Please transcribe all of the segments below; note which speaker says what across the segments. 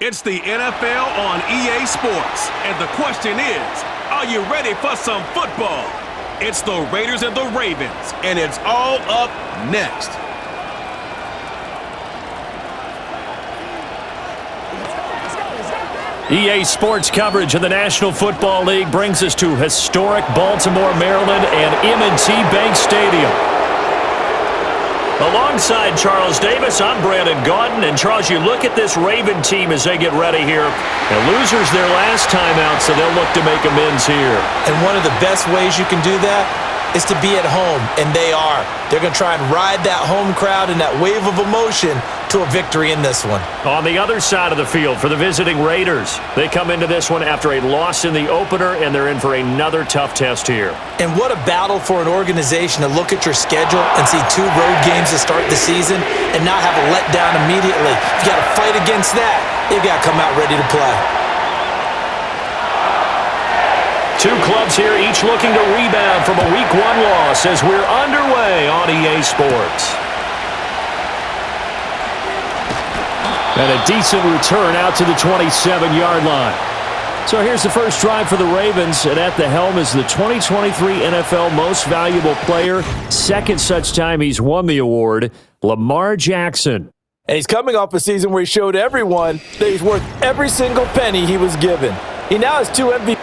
Speaker 1: It's the NFL on EA Sports, and the question is, are you ready for some football? It's the Raiders and the Ravens, and it's all up next.
Speaker 2: EA Sports coverage of the National Football League brings us to historic Baltimore, Maryland, and M&T Bank Stadium. Alongside Charles Davis, I'm Brandon Gaudin. And Charles, you look at this Raven team as they get ready here. The losers their last time out, so they'll look to make amends here.
Speaker 3: And one of the best ways you can do that is to be at home, and they are. They're going to try and ride that home crowd and that wave of emotion to a victory in this one.
Speaker 2: On the other side of the field for the visiting Raiders, they come into this one after a loss in the opener, and they're in for another tough test here.
Speaker 3: And what a battle for an organization to look at your schedule and see 2 road games to start the season and not have a letdown immediately. You've got to fight against that. You've got to come out ready to play.
Speaker 2: 2 clubs here, each looking to rebound from a Week 1 loss as we're underway on EA Sports. And a decent return out to the 27-yard line. So here's the first drive for the Ravens, and at the helm is the 2023 NFL Most Valuable Player. Second such time he's won the award, Lamar Jackson.
Speaker 3: And he's coming off a season where he showed everyone that he's worth every single penny he was given. He now has 2 MVP.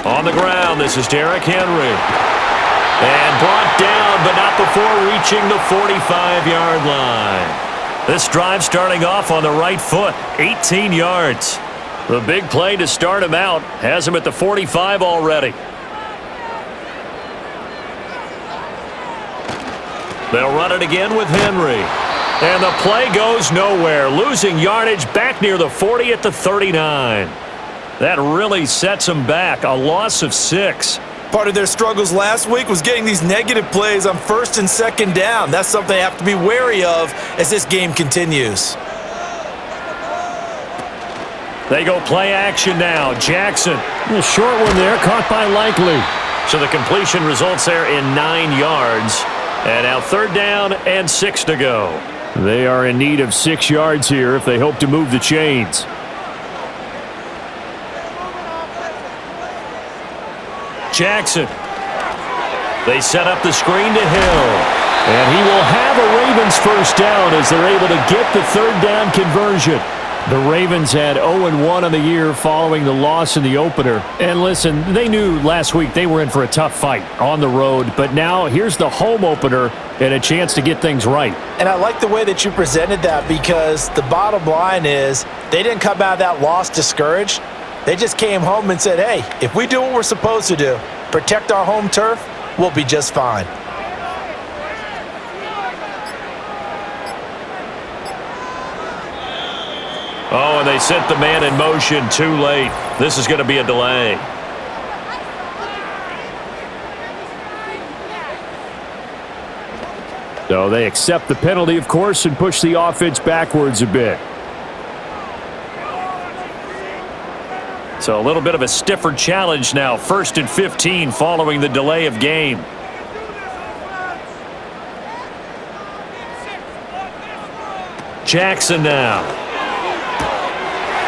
Speaker 2: On the ground, this is Derrick Henry. And brought down, but not before reaching the 45-yard line. This drive starting off on the right foot, 18 yards. The big play to start him out has him at the 45 already. They'll run it again with Henry. And the play goes nowhere, losing yardage back near the 40 at the 39. That really sets them back, a loss of 6.
Speaker 3: Part of their struggles last week was getting these negative plays on 1st and 2nd down. That's something they have to be wary of as this game continues.
Speaker 2: They go play action now. Jackson. A short one there, caught by Likely. So the completion results there in 9 yards. And now 3rd down and 6 to go. They are in need of 6 yards here if they hope to move the chains. Jackson. They set up the screen to Hill. And he will have a Ravens first down as they're able to get the 3rd down conversion. The Ravens had 0-1 on the year following the loss in the opener. And listen, they knew last week they were in for a tough fight on the road. But now here's the home opener and a chance to get things right.
Speaker 3: And I like the way that you presented that because the bottom line is they didn't come out of that loss discouraged. They just came home and said, hey, if we do what we're supposed to do, protect our home turf, we'll be just fine.
Speaker 2: Oh, and they sent the man in motion too late. This is going to be a delay. So they accept the penalty, of course, and push the offense backwards a bit. So a little bit of a stiffer challenge now. 1st and 15 following the delay of game. Jackson now.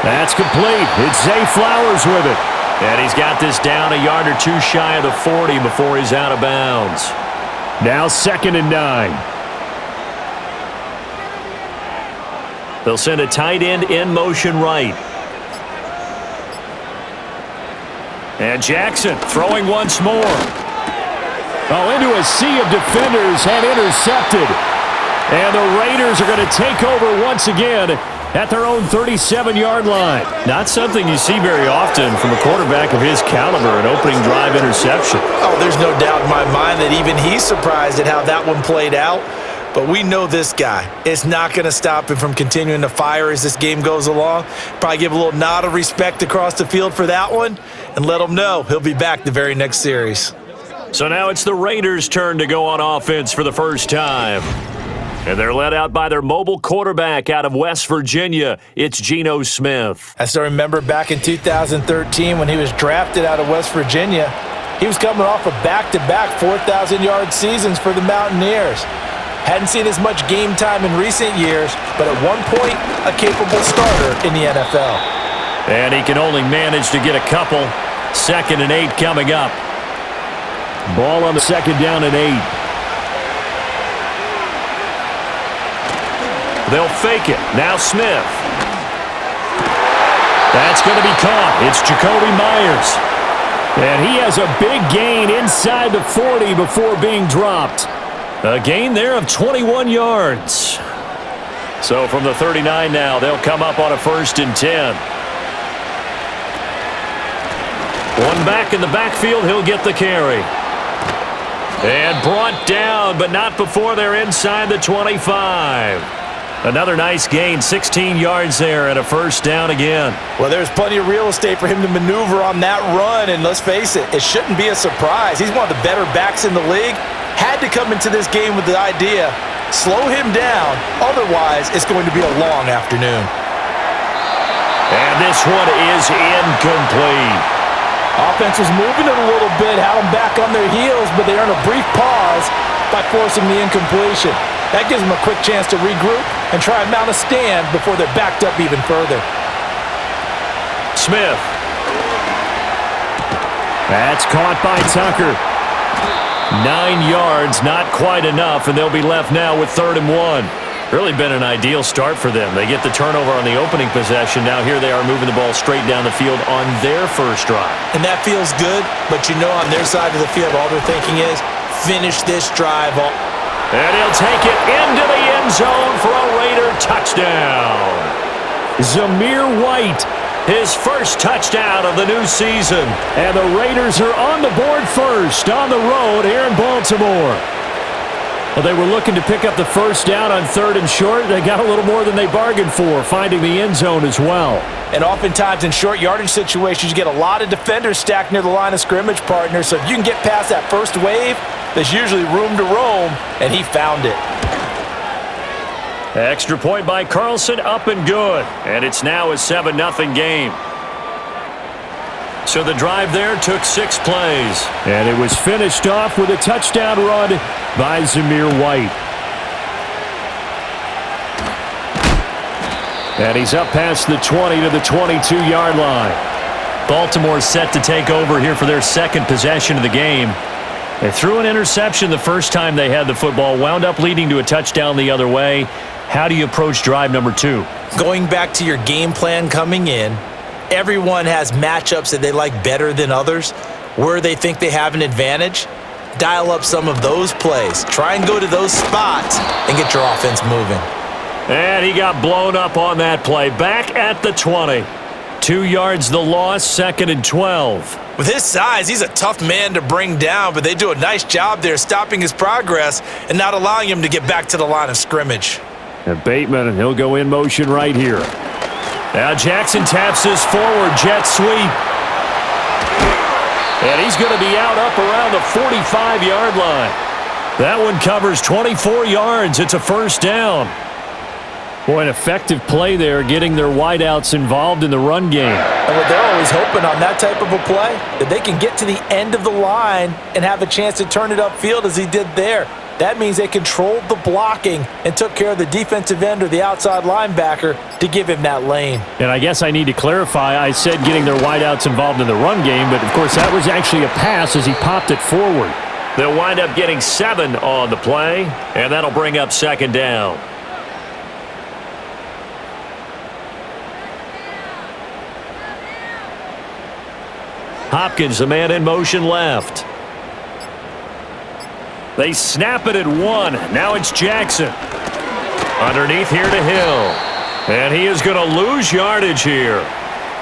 Speaker 2: That's complete. It's Zay Flowers with it. And he's got this down a yard or 2 shy of the 40 before he's out of bounds. Now 2nd and 9. They'll send a tight end in motion right. And Jackson throwing once more. Oh, into a sea of defenders and intercepted. And the Raiders are going to take over once again at their own 37-yard line. Not something you see very often from a quarterback of his caliber, an opening drive interception.
Speaker 3: Oh, there's no doubt in my mind that even he's surprised at how that one played out. But we know this guy. It's not going to stop him from continuing to fire as this game goes along. Probably give a little nod of respect across the field for that one and let him know he'll be back the very next series.
Speaker 2: So now it's the Raiders' turn to go on offense for the first time. And they're led out by their mobile quarterback out of West Virginia. It's Geno Smith.
Speaker 3: I still remember back in 2013 when he was drafted out of West Virginia, he was coming off of back-to-back 4,000-yard seasons for the Mountaineers. Hadn't seen as much game time in recent years, but at one point, a capable starter in the NFL.
Speaker 2: And he can only manage to get a couple. 2nd and 8 coming up. Ball on the 2nd down and 8. They'll fake it. Now Smith. That's going to be caught. It's Jacoby Myers. And he has a big gain inside the 40 before being dropped. A gain there of 21 yards. So from the 39 now, they'll come up on a 1st and 10. One back in the backfield, he'll get the carry. And brought down, but not before they're inside the 25. Another nice gain, 16 yards there and a 1st down again.
Speaker 3: Well, there's plenty of real estate for him to maneuver on that run, and let's face it, it shouldn't be a surprise. He's one of the better backs in the league. Had to come into this game with the idea, slow him down, otherwise it's going to be a long afternoon.
Speaker 2: And this one is incomplete.
Speaker 3: Offense was moving it a little bit, had them back on their heels, but they earn a brief pause by forcing the incompletion. That gives them a quick chance to regroup and try and mount a stand before they're backed up even further.
Speaker 2: Smith. That's caught by Tucker. 9 yards, not quite enough, and they'll be left now with 3rd and 1. Really been an ideal start for them. They get the turnover on the opening possession. Now here they are moving the ball straight down the field on their first drive.
Speaker 3: And that feels good, but you know on their side of the field all they're thinking is finish this drive off.
Speaker 2: And he'll take it into the end zone for a Raider touchdown. Zamir White, his first touchdown of the new season. And the Raiders are on the board first on the road here in Baltimore. Well, they were looking to pick up the 1st down on 3rd and short. They got a little more than they bargained for, finding the end zone as well.
Speaker 3: And oftentimes in short yardage situations, you get a lot of defenders stacked near the line of scrimmage, partner. So if you can get past that first wave, there's usually room to roam, and he found it.
Speaker 2: Extra point by Carlson, up and good. And it's now a 7-0 game. So the drive there took 6 plays. And it was finished off with a touchdown run by Zamir White. And he's up past the 20 to the 22-yard line. Baltimore set to take over here for their 2nd possession of the game. They threw an interception the first time they had the football, wound up leading to a touchdown the other way. How do you approach drive number 2?
Speaker 3: Going back to your game plan coming in, everyone has matchups that they like better than others. Where they think they have an advantage, dial up some of those plays. Try and go to those spots and get your offense moving.
Speaker 2: And he got blown up on that play. Back at the 20. 2 yards the loss, 2nd and 12.
Speaker 3: With his size, he's a tough man to bring down, but they do a nice job there stopping his progress and not allowing him to get back to the line of scrimmage.
Speaker 2: And Bateman, he'll go in motion right here. Now Jackson taps this forward jet sweep. And he's going to be out up around the 45-yard line. That one covers 24 yards. It's a 1st down. Boy, an effective play there, getting their wideouts involved in the run game.
Speaker 3: And what they're always hoping on that type of a play, that they can get to the end of the line and have a chance to turn it upfield as he did there. That means they controlled the blocking and took care of the defensive end or the outside linebacker to give him that lane.
Speaker 2: And I guess I need to clarify, I said getting their wideouts involved in the run game, but of course that was actually a pass as he popped it forward. They'll wind up getting 7 on the play, and that'll bring up 2nd down. Hopkins, the man in motion left. They snap it at 1. Now it's Jackson. Underneath here to Hill. And he is going to lose yardage here.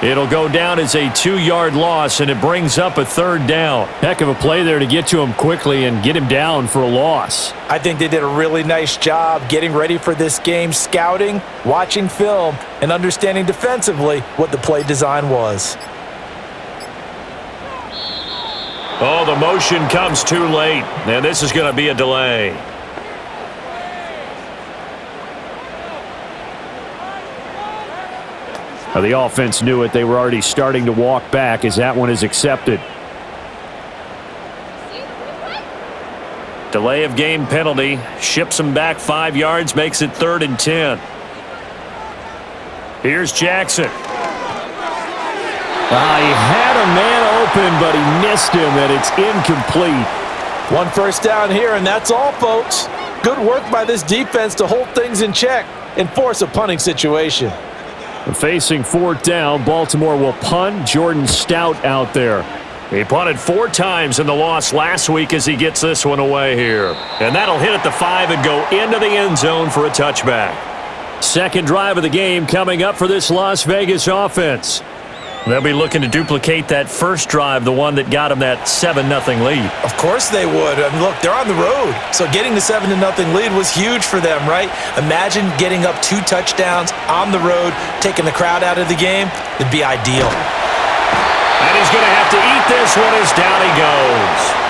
Speaker 2: It'll go down as a 2-yard loss, and it brings up a third down. Heck of a play there to get to him quickly and get him down for a loss.
Speaker 3: I think they did a really nice job getting ready for this game, scouting, watching film, and understanding defensively what the play design was.
Speaker 2: Oh, the motion comes too late, and this is going to be a delay. Now, the offense knew it. They were already starting to walk back as that one is accepted. Delay of game penalty. Ships them back 5 yards, makes it 3rd and 10. Here's Jackson. He had a man open, but he missed him, and it's incomplete.
Speaker 3: 1 first down here, and that's all, folks. Good work by this defense to hold things in check and force a punting situation.
Speaker 2: Facing 4th down, Baltimore will punt. Jordan Stout out there. He punted 4 times in the loss last week as he gets this one away here. And that'll hit at the 5 and go into the end zone for a touchback. Second drive of the game coming up for this Las Vegas offense. They'll be looking to duplicate that first drive, the one that got them that 7-0 lead.
Speaker 3: Of course they would. I mean, look, they're on the road. So getting the 7-0 lead was huge for them, right? Imagine getting up 2 touchdowns on the road, taking the crowd out of the game. It'd be ideal.
Speaker 2: And he's going to have to eat this one as down he goes.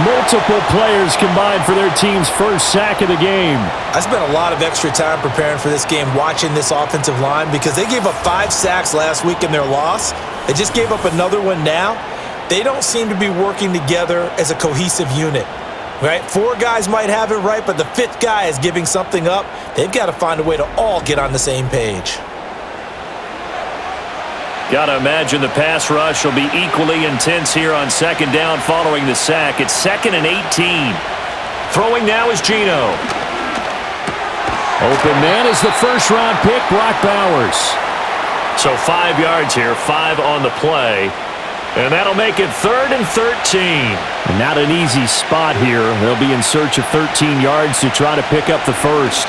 Speaker 2: Multiple players combined for their team's first sack of the game.
Speaker 3: I spent a lot of extra time preparing for this game, watching this offensive line, because they gave up 5 sacks last week in their loss. They just gave up another one now. They don't seem to be working together as a cohesive unit, right? 4 guys might have it right, but the 5th guy is giving something up. They've got to find a way to all get on the same page.
Speaker 2: Got to imagine the pass rush will be equally intense here on 2nd down following the sack. It's 2nd and 18. Throwing now is Geno. Open man is the first-round pick, Brock Bowers. So 5 yards here, 5 on the play. And that'll make it 3rd and 13. And not an easy spot here. They'll be in search of 13 yards to try to pick up the first.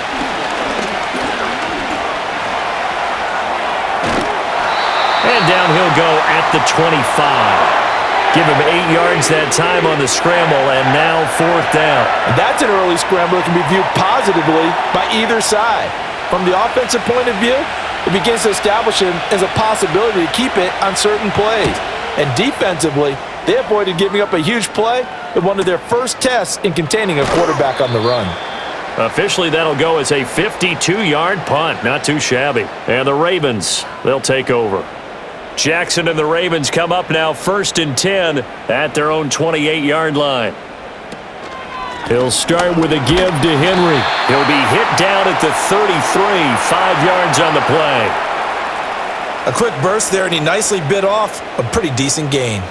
Speaker 2: And down he'll go at the 25. Give him 8 yards that time on the scramble, and now 4th down.
Speaker 3: And that's an early scramble that can be viewed positively by either side. From the offensive point of view, it begins to establish him as a possibility to keep it on certain plays. And defensively, they avoided giving up a huge play in one of their first tests in containing a quarterback on the run.
Speaker 2: Officially, that'll go as a 52-yard punt. Not too shabby. And the Ravens, they'll take over. Jackson and the Ravens come up now 1st and 10 at their own 28-yard line. He'll start with a give to Henry. He'll be hit down at the 33, 5 yards on the play.
Speaker 3: A quick burst there, and he nicely bit off a pretty decent gain.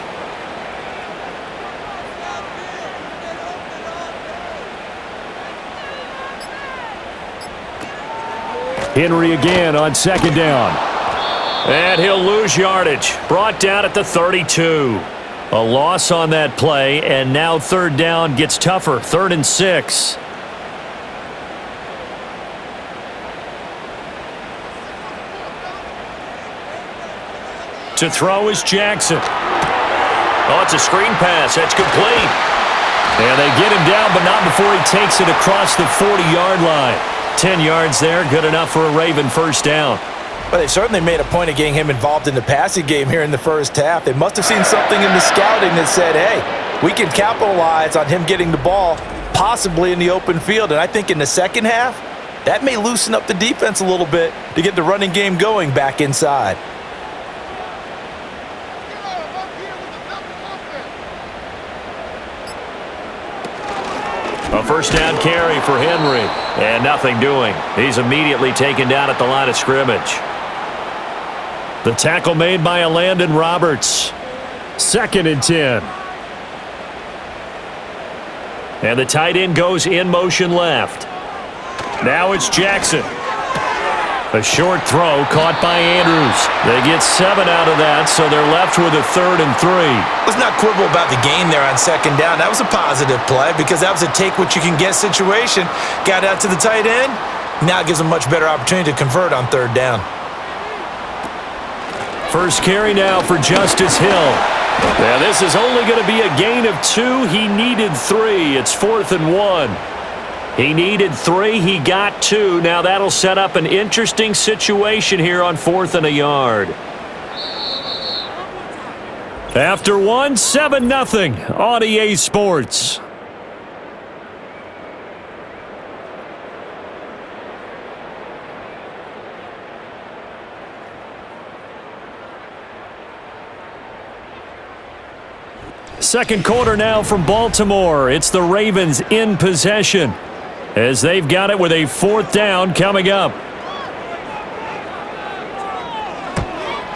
Speaker 2: Henry again on 2nd down. And he'll lose yardage. Brought down at the 32. A loss on that play, and now 3rd down gets tougher. 3rd and 6. To throw is Jackson. Oh, it's a screen pass. That's complete. And they get him down, but not before he takes it across the 40-yard line. 10 yards there, good enough for a Raven first down.
Speaker 3: Well, they certainly made a point of getting him involved in the passing game here in the first half. They must have seen something in the scouting that said, hey, we can capitalize on him getting the ball, possibly in the open field. And I think in the second half, that may loosen up the defense a little bit to get the running game going back inside.
Speaker 2: A first down carry for Henry. And nothing doing. He's immediately taken down at the line of scrimmage. The tackle made by Landon Roberts. 2nd and 10. And the tight end goes in motion left. Now it's Jackson. A short throw caught by Andrews. They get 7 out of that, so they're left with a 3rd and 3.
Speaker 3: Let's not quibble about the gain there on 2nd down. That was a positive play because that was a take-what-you-can-get situation. Got out to the tight end, Now it gives them much better opportunity to convert on third down.
Speaker 2: First carry now for Justice Hill. Now this is only going to be a gain of 2. He needed 3. It's 4th and 1. He needed 3. He got 2. Now that'll set up an interesting situation here on 4th and a yard. After 1, 7-0 on EA Sports. Second quarter now from Baltimore. It's the Ravens in possession as they've got it with a 4th down coming up.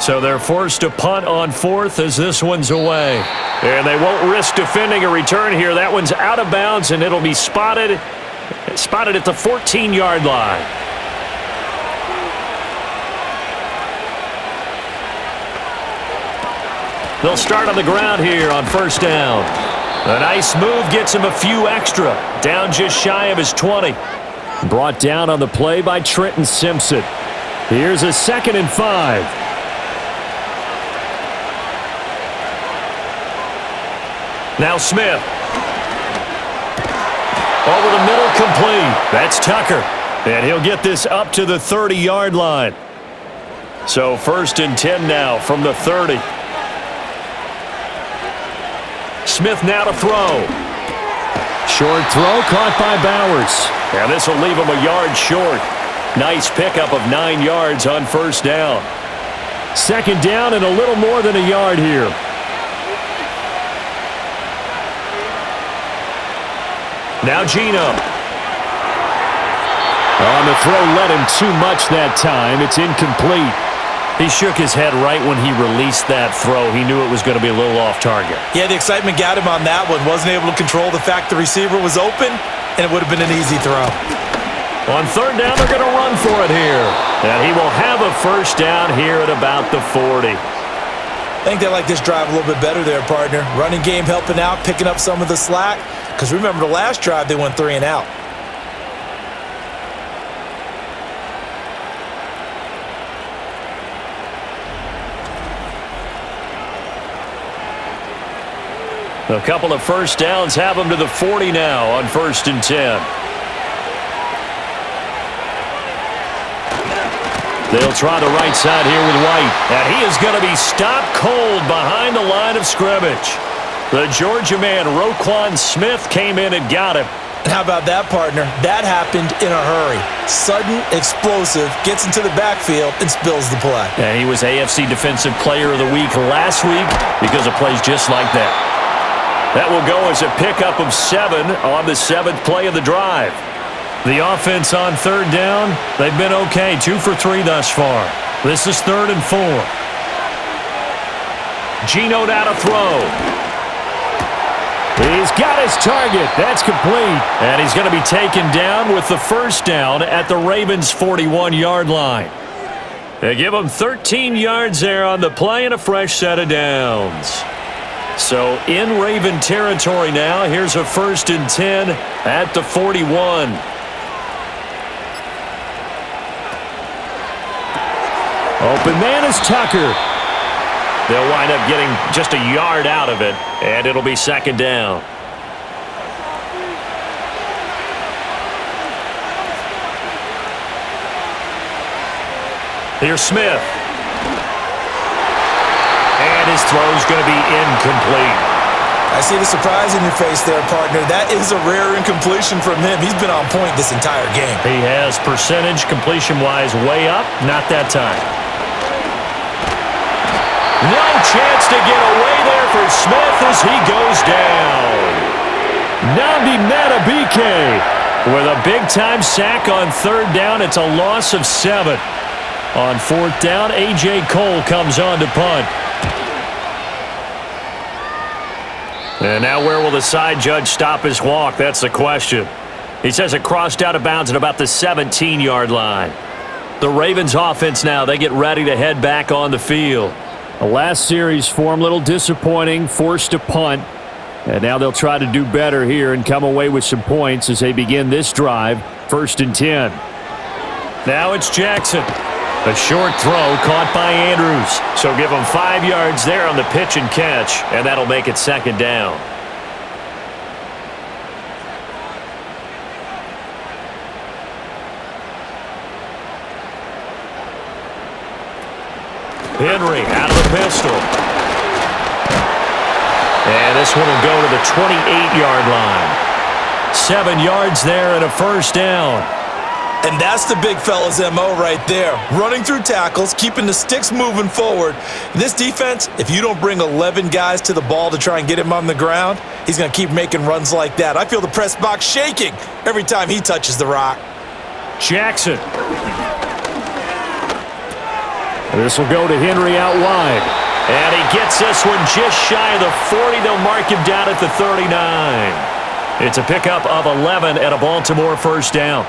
Speaker 2: So they're forced to punt on 4th as this one's away. And they won't risk defending a return here. That one's out of bounds, and it'll be spotted at the 14-yard line. They'll start on the ground here on 1st down. A nice move gets him a few extra. Down just shy of his 20. Brought down on the play by Trenton Simpson. Here's a 2nd and 5. Now Smith. Over the middle, complete. That's Tucker. And he'll get this up to the 30-yard line. So 1st and 10 now from the 30. Smith now to throw. Short throw caught by Bowers. Now this will leave him a yard short. Nice pickup of 9 yards on 1st down. 2nd down and a little more than a yard here. Now Geno. On the throw, led him too much that time. It's incomplete. He shook his head right when he released that throw. He knew it was going to be a little off target.
Speaker 3: Yeah, the excitement got him on that one. Wasn't able to control the fact the receiver was open, and it would have been an easy throw.
Speaker 2: On 3rd down, they're going to run for it here. And he will have a 1st down here at about the 40.
Speaker 3: I think they like this drive a little bit better there, partner. Running game helping out, picking up some of the slack. Because remember, the last drive, they went 3 and out.
Speaker 2: A couple of 1st downs have him to the 40 now on 1st and 10. They'll try the right side here with White. And he is going to be stopped cold behind the line of scrimmage. The Georgia man, Roquan Smith, came in and got him.
Speaker 3: How about that, partner? That happened in a hurry. Sudden, explosive, gets into the backfield, and spills the play.
Speaker 2: And he was AFC Defensive Player of the Week last week because of plays just like that. That will go as a pickup of 7 on the 7th play of the drive. The offense on 3rd down, they've been okay. 2 for 3 thus far. This is 3rd and 4. Geno now to throw. He's got his target. That's complete. And he's going to be taken down with the 1st down at the Ravens' 41-yard line. They give him 13 yards there on the play and a fresh set of downs. So in Raven territory now, here's a 1st and 10 at the 41. Open man is Tucker. They'll wind up getting just a yard out of it, and it'll be 2nd down. Here's Smith. And his throw's going to be incomplete.
Speaker 3: I see the surprise in your face there, partner. That is a rare incompletion from him. He's been on point this entire game.
Speaker 2: He has percentage completion-wise way up. Not that time. No chance to get away there for Smith as he goes down. Nnamdi Madubuike with a big-time sack on 3rd down. It's a loss of 7. On 4th down, A.J. Cole comes on to punt. And now where will the side judge stop his walk? That's the question. He says it crossed out of bounds at about the 17-yard line. The Ravens offense now, they get ready to head back on the field. The last series for them, a little disappointing, forced to punt. And now they'll try to do better here and come away with some points as they begin this drive, 1st and 10. Now it's Jackson. A short throw caught by Andrews. So give him 5 yards there on the pitch and catch, and that'll make it second down. Henry out of the pistol. And this one will go to the 28-yard line. 7 yards there and a first down.
Speaker 3: And that's the big fella's MO right there. Running through tackles, keeping the sticks moving forward. This defense, if you don't bring 11 guys to the ball to try and get him on the ground, he's going to keep making runs like that. I feel the press box shaking every time he touches the rock.
Speaker 2: Jackson. This will go to Henry out wide. And he gets this one just shy of the 40. They'll mark him down at the 39. It's a pickup of 11 at a Baltimore first down.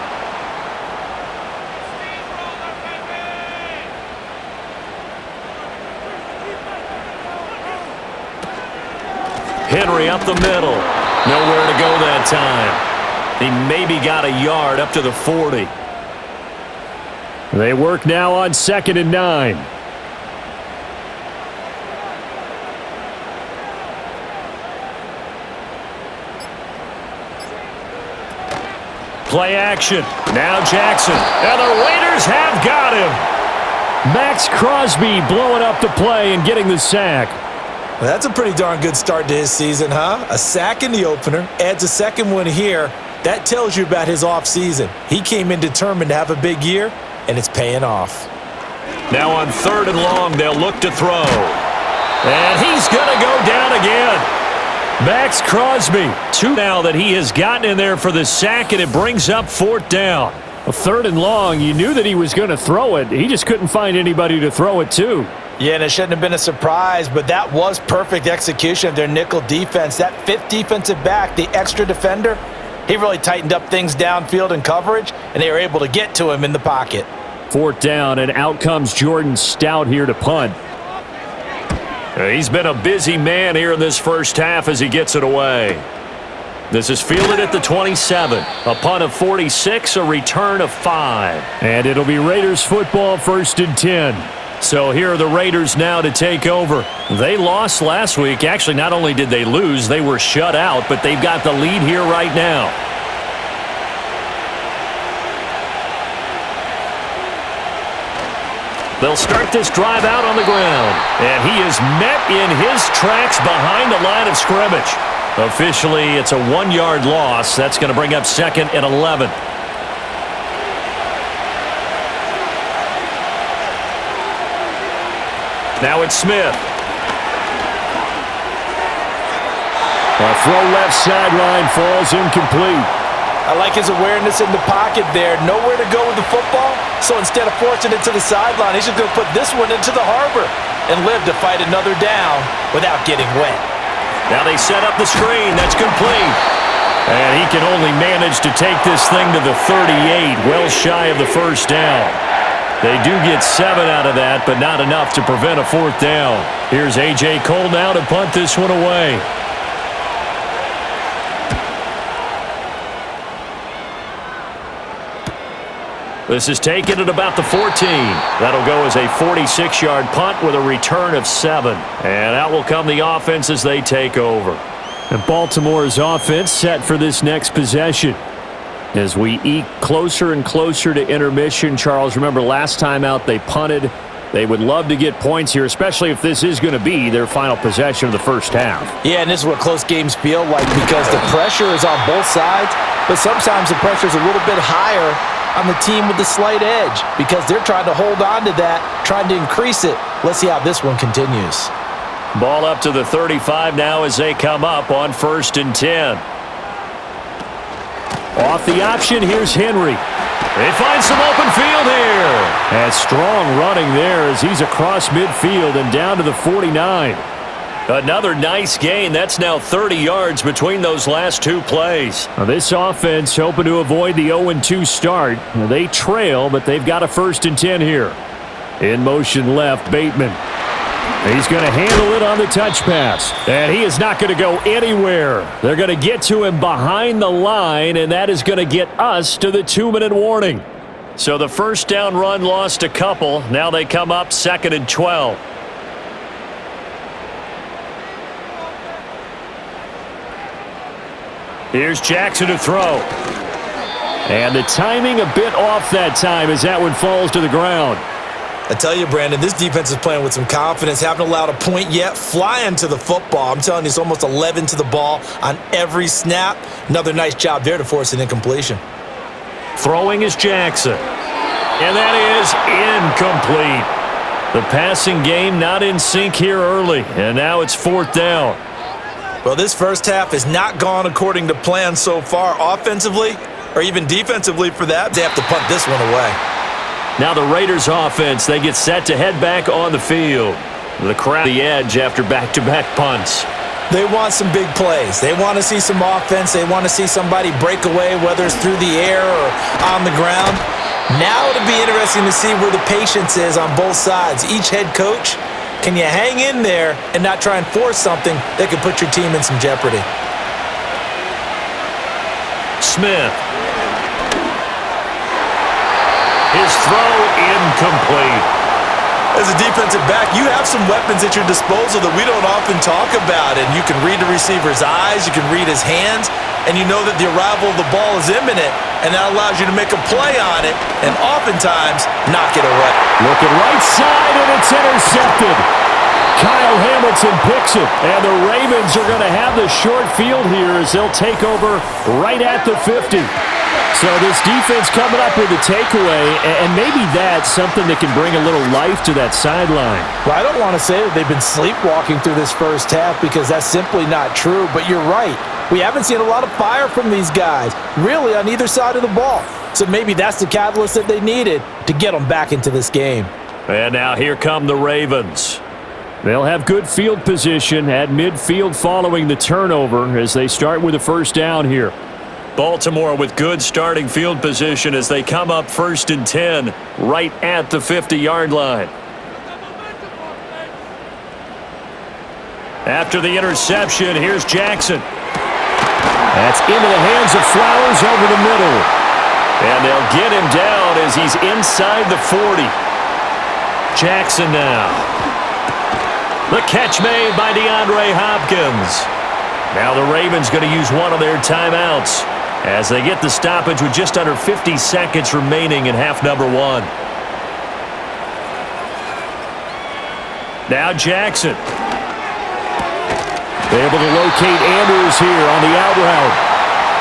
Speaker 2: Henry up the middle. Nowhere to go that time. He maybe got a yard up to the 40. They work now on 2nd and 9. Play action. Now Jackson. And the Raiders have got him. Max Crosby blowing up the play and getting the sack.
Speaker 3: Well, that's a pretty darn good start to his season, huh? A sack in the opener, adds a second one here. That tells you about his offseason. He came in determined to have a big year, and it's paying off.
Speaker 2: Now on 3rd and long, they'll look to throw. And he's going to go down again. Max Crosby, 2 now that he has gotten in there for the sack, and it brings up 4th down. A 3rd and long, you knew that he was going to throw it. He just couldn't find anybody to throw it to.
Speaker 3: Yeah, and it shouldn't have been a surprise, but that was perfect execution of their nickel defense. That 5th defensive back, the extra defender, he really tightened up things downfield in coverage, and they were able to get to him in the pocket.
Speaker 2: 4th down, and out comes Jordan Stout here to punt. He's been a busy man here in this first half as he gets it away. This is fielded at the 27. A punt of 46, a return of 5. And it'll be Raiders football, 1st and 10. So here are the Raiders now to take over. They lost last week. Actually, not only did they lose, they were shut out, but they've got the lead here right now. They'll start this drive out on the ground. And he is met in his tracks behind the line of scrimmage. Officially, it's a 1-yard loss. That's going to bring up 2nd and 11. Now it's Smith. A throw left sideline falls incomplete.
Speaker 3: I like his awareness in the pocket there. Nowhere to go with the football, so instead of forcing it to the sideline, he's just going to put this one into the harbor and live to fight another down without getting wet.
Speaker 2: Now they set up the screen. That's complete. And he can only manage to take this thing to the 38, well shy of the first down. They do get 7 out of that, but not enough to prevent a 4th down. Here's A.J. Cole now to punt this one away. This is taken at about the 14. That'll go as a 46-yard punt with a return of 7. And out will come the offense as they take over. And Baltimore's offense set for this next possession. As we eke closer and closer to intermission, Charles, remember last time out they punted. They would love to get points here, especially if this is going to be their final possession of the first half.
Speaker 3: Yeah, and this is what close games feel like because the pressure is on both sides, but sometimes the pressure is a little bit higher on the team with the slight edge because they're trying to hold on to that, trying to increase it. Let's see how this one continues.
Speaker 2: Ball up to the 35 now as they come up on 1st and 10. Off the option, here's Henry. They find some open field here. And strong running there as he's across midfield and down to the 49. Another nice gain. That's now 30 yards between those last 2 plays. Now this offense hoping to avoid the 0-2 start. They trail, but they've got a 1st and 10 here. In motion left, Bateman. He's going to handle it on the touch pass. And he is not going to go anywhere. They're going to get to him behind the line, and that is going to get us to the 2-minute warning. So the first down run lost a couple. Now they come up 2nd and 12. Here's Jackson to throw. And the timing a bit off that time as that one falls to the ground.
Speaker 3: I tell you, Brandon, this defense is playing with some confidence. Haven't allowed a point yet. Flying to the football. I'm telling you, it's almost 11 to the ball on every snap. Another nice job there to force an incompletion.
Speaker 2: Throwing is Jackson. And that is incomplete. The passing game not in sync here early. And now it's 4th down.
Speaker 3: Well, this first half has not gone according to plan so far. Offensively, or even defensively for that, they have to punt this one away.
Speaker 2: Now the Raiders offense, they get set to head back on the field. The crowd the edge after back-to-back punts.
Speaker 3: They want some big plays. They want to see some offense. They want to see somebody break away, whether it's through the air or on the ground. Now it'll be interesting to see where the patience is on both sides. Each head coach, can you hang in there and not try and force something that could put your team in some jeopardy?
Speaker 2: Smith. His throw incomplete.
Speaker 3: As a defensive back, you have some weapons at your disposal that we don't often talk about. And you can read the receiver's eyes, you can read his hands, and you know that the arrival of the ball is imminent. And that allows you to make a play on it and oftentimes knock it away.
Speaker 2: Looking right side, and it's intercepted. Kyle Hamilton picks it, and the Ravens are going to have the short field here as they'll take over right at the 50. So this defense coming up with a takeaway, and maybe that's something that can bring a little life to that sideline.
Speaker 3: Well, I don't want to say that they've been sleepwalking through this first half because that's simply not true, but you're right. We haven't seen a lot of fire from these guys, really on either side of the ball. So maybe that's the catalyst that they needed to get them back into this game.
Speaker 2: And now here come the Ravens. They'll have good field position at midfield following the turnover as they start with a first down here. Baltimore with good starting field position as they come up 1st and 10 right at the 50-yard line. After the interception, here's Jackson. That's into the hands of Flowers over the middle. And they'll get him down as he's inside the 40. Jackson now. The catch made by DeAndre Hopkins. Now the Ravens going to use one of their timeouts as they get the stoppage with just under 50 seconds remaining in half number 1. Now Jackson. They're able to locate Andrews here on the out route.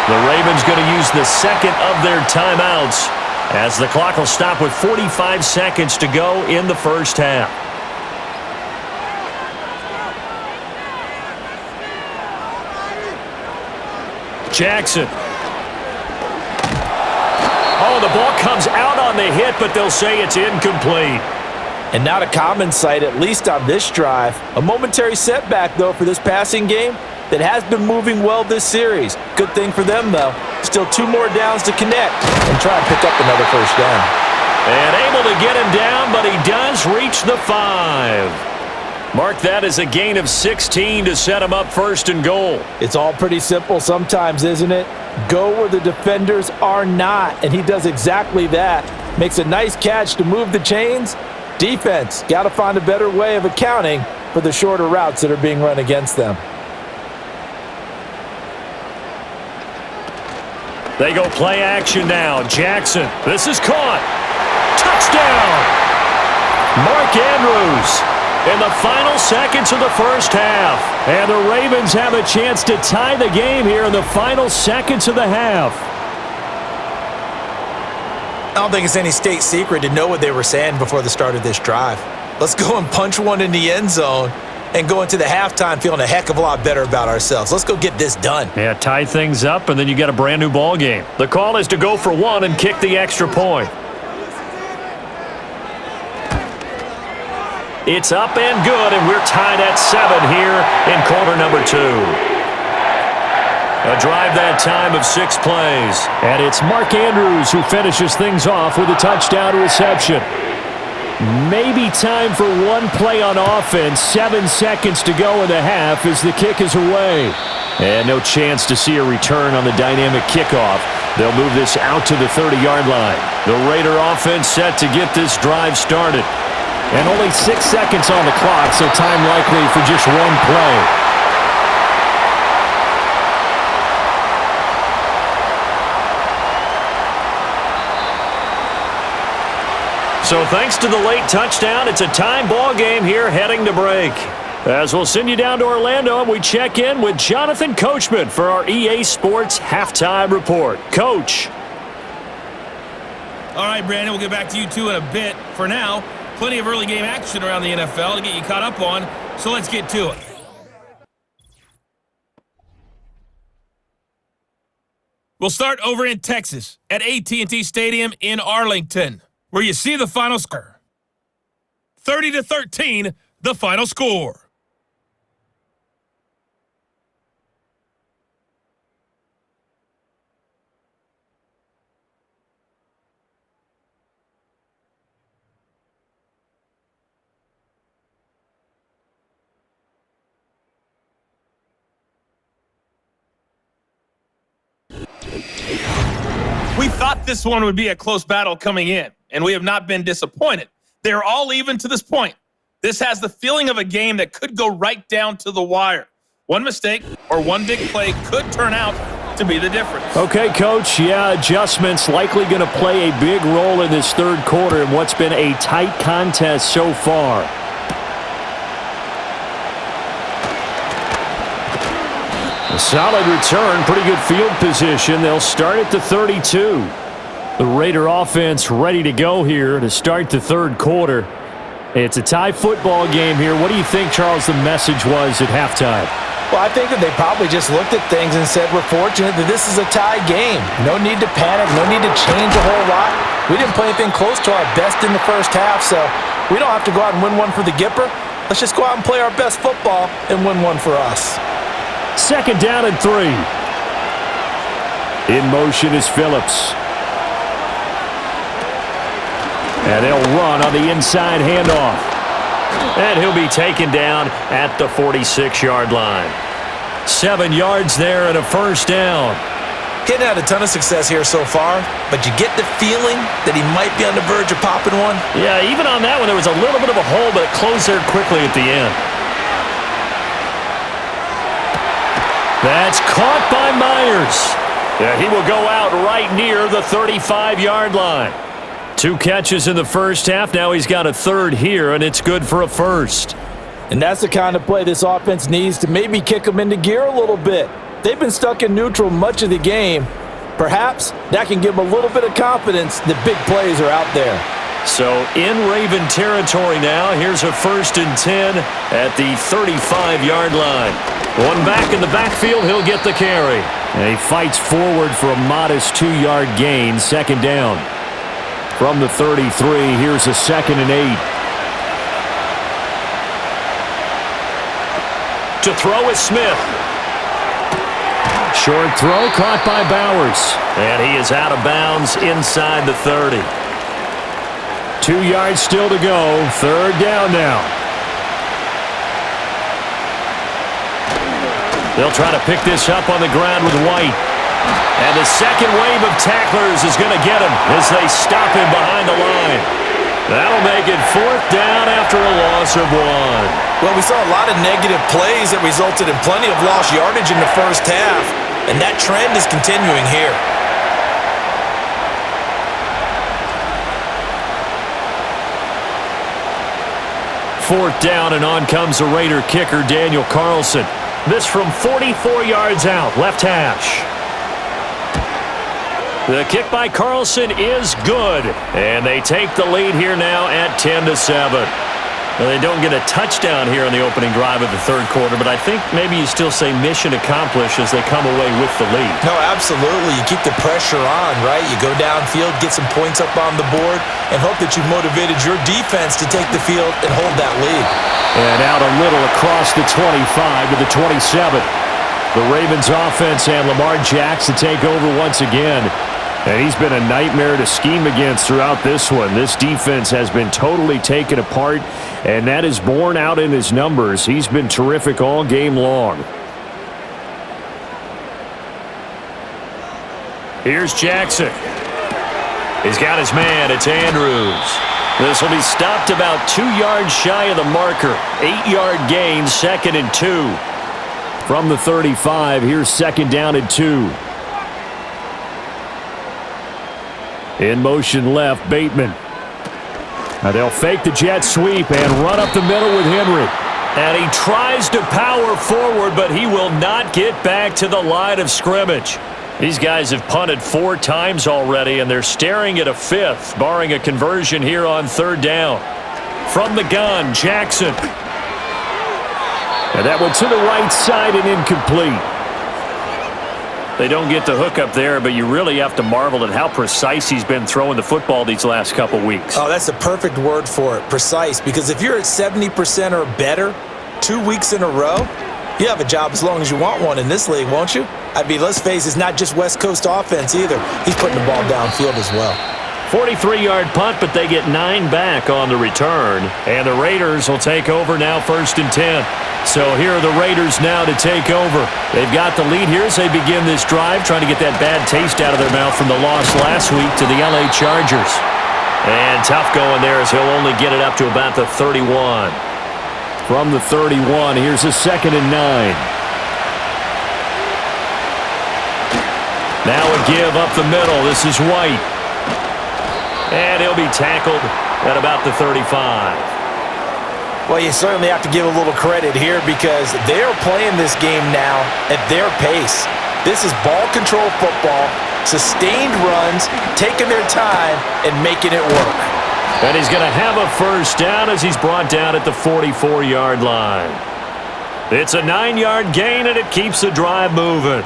Speaker 2: The Ravens going to use the second of their timeouts as the clock will stop with 45 seconds to go in the first half. Jackson. Oh, the ball comes out on the hit, but they'll say it's incomplete.
Speaker 3: And not a common sight, at least on this drive. A momentary setback, though, for this passing game that has been moving well this series. Good thing for them, though. Still 2 more downs to connect and try and pick up another first down.
Speaker 2: And able to get him down, but he does reach the 5. Mark that as a gain of 16 to set him up 1st and goal.
Speaker 3: It's all pretty simple sometimes, isn't it? Go where the defenders are not, and he does exactly that. Makes a nice catch to move the chains. Defense, got to find a better way of accounting for the shorter routes that are being run against them.
Speaker 2: They go play action now. Jackson, this is caught. Touchdown! Mark Andrews in the final seconds of the first half. And the Ravens have a chance to tie the game here in the final seconds of the half.
Speaker 3: I don't think it's any state secret to know what they were saying before the start of this drive. Let's go and punch one in the end zone and go into the halftime feeling a heck of a lot better about ourselves. Let's go get this done.
Speaker 2: Yeah, tie things up, and then you got a brand new ball game. The call is to go for 1 and kick the extra point. It's up and good, and we're tied at 7 here in quarter number 2. A drive that time of 6 plays. And it's Mark Andrews who finishes things off with a touchdown reception. Maybe time for one play on offense. 7 seconds to go in the half as the kick is away. And no chance to see a return on the dynamic kickoff. They'll move this out to the 30-yard line. The Raider offense set to get this drive started. And only 6 seconds on the clock, so time likely for just one play. So thanks to the late touchdown, it's a tie ball game here heading to break. As we'll send you down to Orlando, and we check in with Jonathan Coachman for our EA Sports Halftime Report. Coach.
Speaker 4: All right, Brandon, we'll get back to you two in a bit. For now, plenty of early game action around the NFL to get you caught up on, so let's get to it. We'll start over in Texas at AT&T Stadium in Arlington, where you see the final score. 30-13, the final score. We thought this one would be a close battle coming in, and we have not been disappointed. They're all even to this point. This has the feeling of a game that could go right down to the wire. One mistake or one big play could turn out to be the difference.
Speaker 2: Okay, Coach. Yeah, adjustments likely going to play a big role in this third quarter in what's been a tight contest so far. A solid return, pretty good field position. They'll start at the 32. The Raider offense ready to go here to start the third quarter. It's a tie football game here. What do you think, Charles, the message was at halftime?
Speaker 3: Well, I think that they probably just looked at things and said, we're fortunate that this is a tie game. No need to panic, no need to change a whole lot. We didn't play anything close to our best in the first half, so we don't have to go out and win one for the Gipper. Let's just go out and play our best football and win one for us.
Speaker 2: Second down and 3. In motion is Phillips. And they'll run on the inside handoff. And he'll be taken down at the 46-yard line. 7 yards there and a first down.
Speaker 3: He hadn't had a ton of success here so far, but you get the feeling that he might be on the verge of popping one.
Speaker 2: Yeah, even on that one, there was a little bit of a hole, but it closed there quickly at the end. That's caught by Myers. Yeah, he will go out right near the 35-yard line. 2 catches in the first half. Now he's got a third here, and it's good for a first.
Speaker 3: And that's the kind of play this offense needs to maybe kick them into gear a little bit. They've been stuck in neutral much of the game. Perhaps that can give them a little bit of confidence that big plays are out there.
Speaker 2: So in Raven territory now, here's a 1st and 10 at the 35-yard line. One back in the backfield, he'll get the carry. And he fights forward for a modest 2-yard gain, second down. From the 33, here's a 2nd and 8. To throw is Smith. Short throw caught by Bowers. And he is out of bounds inside the 30. 2 yards still to go. Third down now. They'll try to pick this up on the ground with White. And the second wave of tacklers is going to get him as they stop him behind the line. That'll make it 4th down after a loss of 1.
Speaker 3: Well, we saw a lot of negative plays that resulted in plenty of lost yardage in the first half, and that trend is continuing here.
Speaker 2: Fourth down, and on comes the Raider kicker, Daniel Carlson. This from 44 yards out, left hash. The kick by Carlson is good, and they take the lead here now at 10-7. Well, they don't get a touchdown here in the opening drive of the third quarter, but I think maybe you still say mission accomplished as they come away with the lead.
Speaker 3: No, absolutely. You keep the pressure on, right? You go downfield, get some points up on the board, and hope that you've motivated your defense to take the field and hold that lead.
Speaker 2: And out a little across the 25 to the 27. The Ravens offense and Lamar Jackson take over once again. And he's been a nightmare to scheme against throughout this one. This defense has been totally taken apart, and that is borne out in his numbers. He's been terrific all game long. Here's Jackson. He's got his man. It's Andrews. This will be stopped about 2 yards shy of the marker. 8-yard gain, 2nd and 2. From the 35, here's 2nd down and 2. In motion left, Bateman. Now they'll fake the jet sweep and run up the middle with Henry. And he tries to power forward, but he will not get back to the line of scrimmage. These guys have punted 4 times already, and they're staring at a 5th, barring a conversion here on 3rd down. From the gun, Jackson. And that one to the right side and incomplete. They don't get the hook up there, but you really have to marvel at how precise he's been throwing the football these last couple weeks.
Speaker 3: Oh, that's the perfect word for it, precise, because if you're at 70% or better 2 weeks in a row, you have a job as long as you want one in this league, won't you? I mean, let's face it, it's not just West Coast offense either. He's putting the ball downfield as well.
Speaker 2: 43-yard punt, but they get 9 back on the return. And the Raiders will take over now 1st and 10. So here are the Raiders now to take over. They've got the lead here as they begin this drive, trying to get that bad taste out of their mouth from the loss last week to the LA Chargers. And tough going there as he'll only get it up to about the 31. From the 31, here's a 2nd and 9. Now a give up the middle. This is White. And he'll be tackled at about the 35.
Speaker 3: Well, you certainly have to give a little credit here because they're playing this game now at their pace. This is ball control football, sustained runs, taking their time, and making it work.
Speaker 2: And he's going to have a 1st down as he's brought down at the 44-yard line. It's a 9-yard gain, and it keeps the drive moving.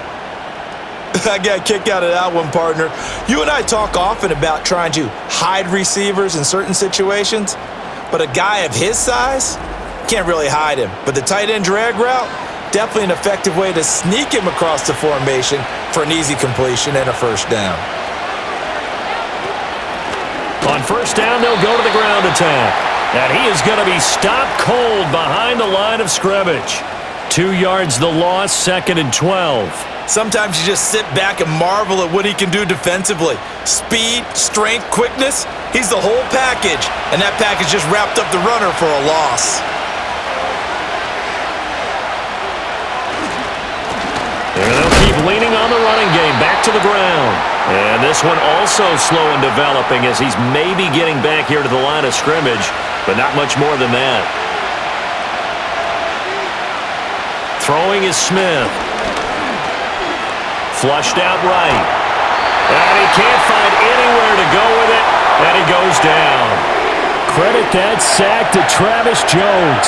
Speaker 3: I got a kick out of that one, partner. You and I talk often about trying to hide receivers in certain situations, but a guy of his size can't really hide him. But the tight end drag route, definitely an effective way to sneak him across the formation for an easy completion and a 1st down.
Speaker 2: On 1st down, they'll go to the ground attack. And he is going to be stopped cold behind the line of scrimmage. 2 yards the loss, 2nd and 12.
Speaker 3: Sometimes you just sit back and marvel at what he can do defensively. Speed, strength, quickness, he's the whole package. And that package just wrapped up the runner for a loss.
Speaker 2: And they'll keep leaning on the running game, back to the ground. And this one also slow in developing as he's maybe getting back here to the line of scrimmage, but not much more than that. Throwing is Smith. Flushed out right. And he can't find anywhere to go with it, and he goes down. Credit that sack to Travis Jones.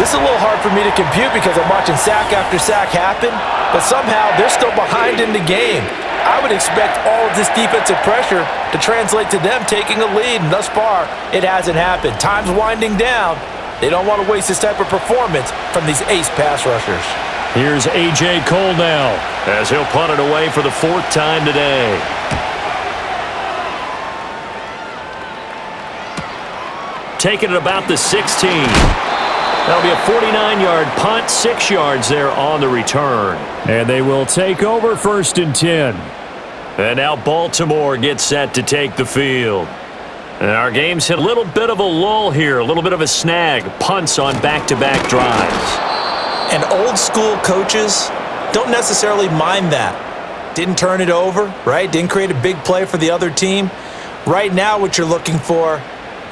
Speaker 3: This is a little hard for me to compute because I'm watching sack after sack happen, but somehow they're still behind in the game. I would expect all of this defensive pressure to translate to them taking a lead, and thus far, it hasn't happened. Time's winding down. They don't want to waste this type of performance from these ace pass rushers.
Speaker 2: Here's A.J. Cole now as he'll punt it away for the 4th time today. Taking it about the 16. That'll be a 49-yard punt, 6 yards there on the return. And they will take over 1st and 10. And now Baltimore gets set to take the field. And our game's hit a little bit of a lull here, a little bit of a snag. Punts on back-to-back drives.
Speaker 3: And old school coaches don't necessarily mind that. Didn't turn it over, right? Didn't create a big play for the other team. Right now what you're looking for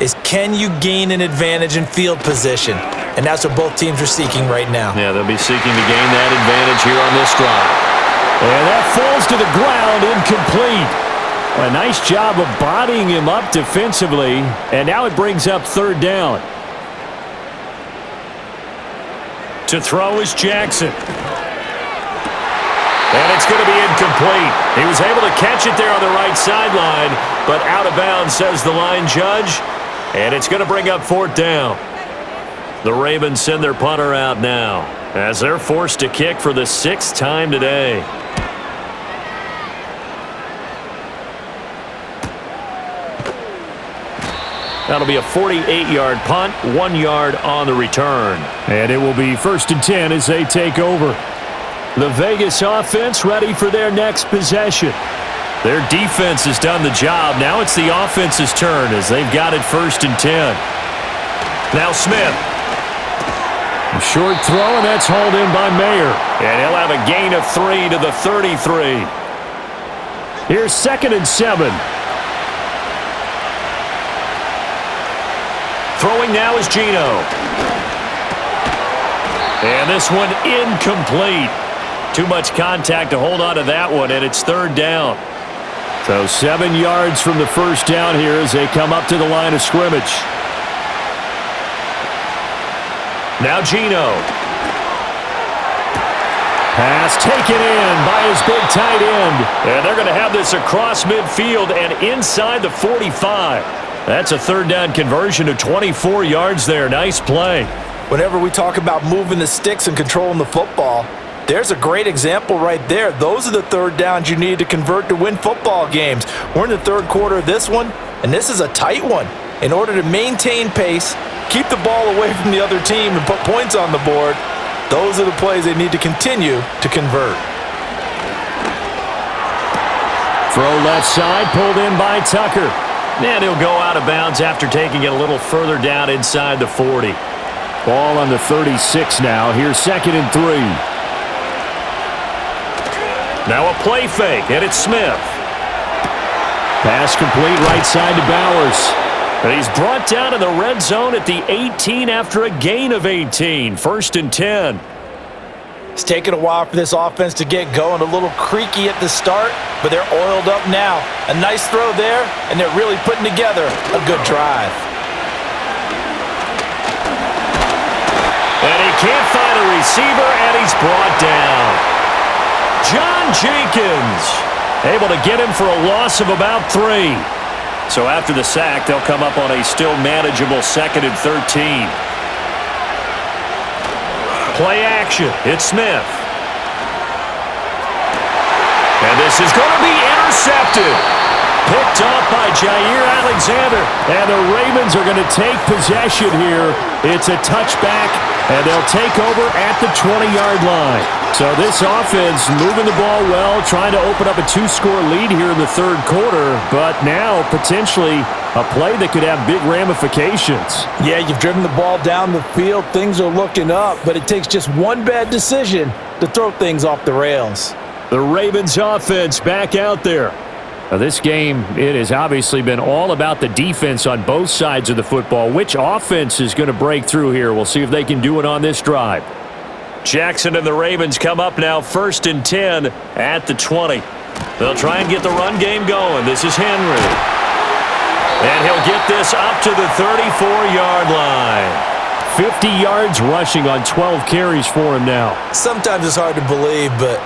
Speaker 3: is can you gain an advantage in field position? And that's what both teams are seeking right now.
Speaker 2: Yeah, they'll be seeking to gain that advantage here on this drive. And that falls to the ground, incomplete. A nice job of bodying him up defensively. And now it brings up 3rd down. To throw is Jackson. And it's going to be incomplete. He was able to catch it there on the right sideline, but out of bounds, says the line judge. And it's going to bring up 4th down. The Ravens send their punter out now as they're forced to kick for the 6th time today. That'll be a 48-yard punt, 1 yard on the return. And it will be 1st and 10 as they take over. The Vegas offense ready for their next possession. Their defense has done the job. Now it's the offense's turn as they've got it 1st and 10. Now Smith. A short throw, and that's hauled in by Mayer. And he'll have a gain of 3 to the 33. Here's 2nd and 7. Throwing now is Geno. And this one incomplete. Too much contact to hold on to that one, and it's 3rd down. So 7 yards from the 1st down here as they come up to the line of scrimmage. Now Geno. Pass taken in by his big tight end. And they're going to have this across midfield and inside the 45. That's a 3rd down conversion of 24 yards there. Nice play.
Speaker 3: Whenever we talk about moving the sticks and controlling the football, there's a great example right there. Those are the 3rd downs you need to convert to win football games. We're in the 3rd quarter of this one, and this is a tight one. In order to maintain pace, keep the ball away from the other team, and put points on the board, those are the plays they need to continue to convert.
Speaker 2: Throw left side, pulled in by Tucker. And he'll go out of bounds after taking it a little further down inside the 40. Ball on the 36 now. Here's 2nd and 3. Now a play fake, and it's Smith. Pass complete right side to Bowers. And he's brought down in the red zone at the 18 after a gain of 18. 1st and 10.
Speaker 3: It's taken a while for this offense to get going. A little creaky at the start, but they're oiled up now. A nice throw there, and they're really putting together a good drive.
Speaker 2: And he can't find a receiver, and he's brought down. John Jenkins able to get him for a loss of about 3. So after the sack, they'll come up on a still manageable 2nd and 13. Play action. It's Smith. And this is going to be intercepted. Picked off by Jair Alexander. And the Ravens are going to take possession here. It's a touchback, and they'll take over at the 20-yard line. So this offense moving the ball well, trying to open up a 2-score lead here in the 3rd quarter, but now potentially a play that could have big ramifications.
Speaker 3: Yeah, you've driven the ball down the field. Things are looking up, but it takes just one bad decision to throw things off the rails.
Speaker 2: The Ravens offense back out there. Now this game, it has obviously been all about the defense on both sides of the football. Which offense is going to break through here? We'll see if they can do it on this drive. Jackson and the Ravens come up now 1st and 10 at the 20. They'll try and get the run game going. This is Henry. And he'll get this up to the 34-yard line. 50 yards rushing on 12 carries for him now.
Speaker 3: Sometimes it's hard to believe, but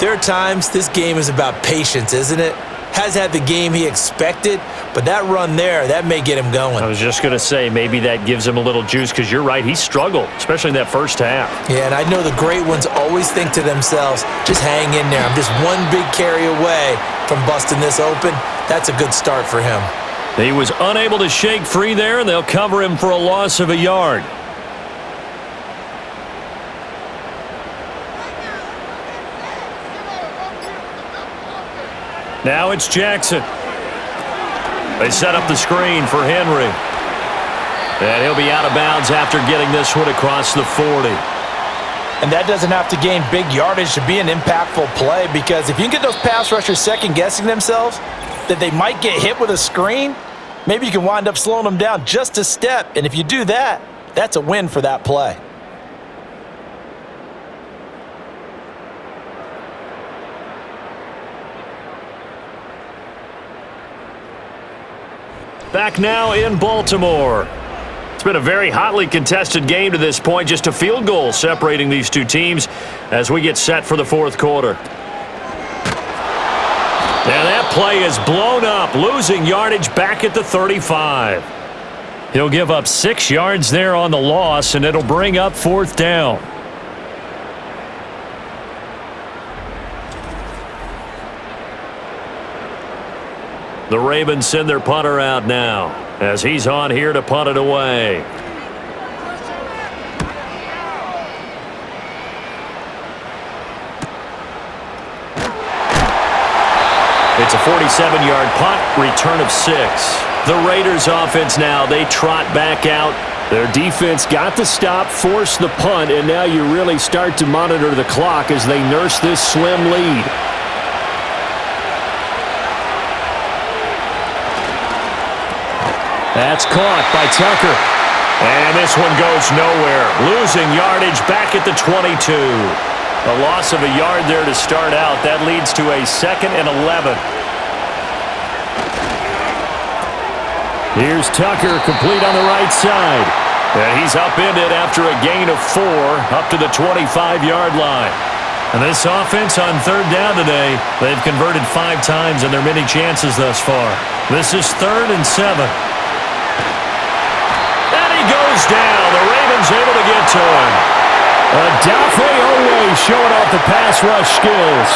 Speaker 3: there are times this game is about patience, isn't it? Has had the game he expected, but that run there, that may get him going.
Speaker 2: I was just going to say, maybe that gives him a little juice, because you're right, he struggled, especially in that first half.
Speaker 3: Yeah, and I know the great ones always think to themselves, just hang in there. I'm just one big carry away from busting this open. That's a good start for him.
Speaker 2: He was unable to shake free there, and they'll cover him for a loss of a yard. Now it's Jackson. They set up the screen for Henry. And he'll be out of bounds after getting this one across the 40.
Speaker 3: And that doesn't have to gain big yardage to be an impactful play, because if you can get those pass rushers second-guessing themselves that they might get hit with a screen, maybe you can wind up slowing them down just a step. And if you do that, that's a win for that play.
Speaker 2: Back now in Baltimore. It's been a very hotly contested game to this point. Just a field goal separating these two teams as we get set for the 4th quarter. And that play is blown up, losing yardage back at the 35. He'll give up 6 yards there on the loss, and it'll bring up 4th down. The Ravens send their punter out now. as he's on here to punt it away. It's a 47-yard punt, return of 6. The Raiders offense now, they trot back out. Their defense got the stop, forced the punt, and now you really start to monitor the clock as they nurse this slim lead. That's caught by Tucker. And this one goes nowhere. Losing yardage back at the 22. A loss of a yard there to start out. That leads to a 2nd and 11. Here's Tucker, complete on the right side. And he's upended after a gain of 4 up to the 25-yard line. And this offense on 3rd down today, they've converted 5 times in their many chances thus far. This is 3rd and 7. And he goes down. The Ravens able to get to him. Dafe Owe showing off the pass rush skills.